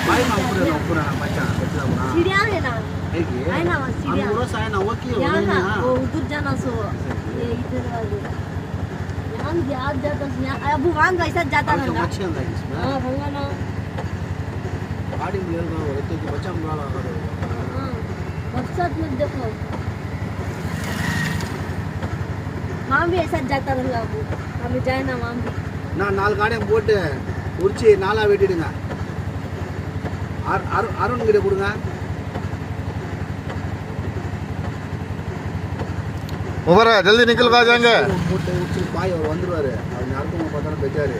भाई ना ऊपर ना बच्चा बच्चा ना सीढ़ियाँ है ना है ना वहाँ सीढ़ियाँ हम रोज आए ना वो की यहाँ ना ना वो उधर जाना सो ये इधर वाले यहाँ याद जाता सो यहाँ अब वहाँ कैसा जाता रहना अच्छे अंदर इसमें हाँ भंगा ना गाड़ी में लेना हो तो कि बच्चा में वाला करो हाँ मकसद मत देखो वहाँ भी ऐसा जाता रहेगा वो हमें जाए ना वहाँ भी ना नाल गाड़ी में बोट उड़ची नाला वेटिடுங்க அருண் கிட்ட கொடுங்க उबर जल्दी निकल के आ जाएंगे போட்டு உச்சி பாய் அவர் வந்துருவாரு அவர் யாருக்கும் பார்த்தா பெஜாரு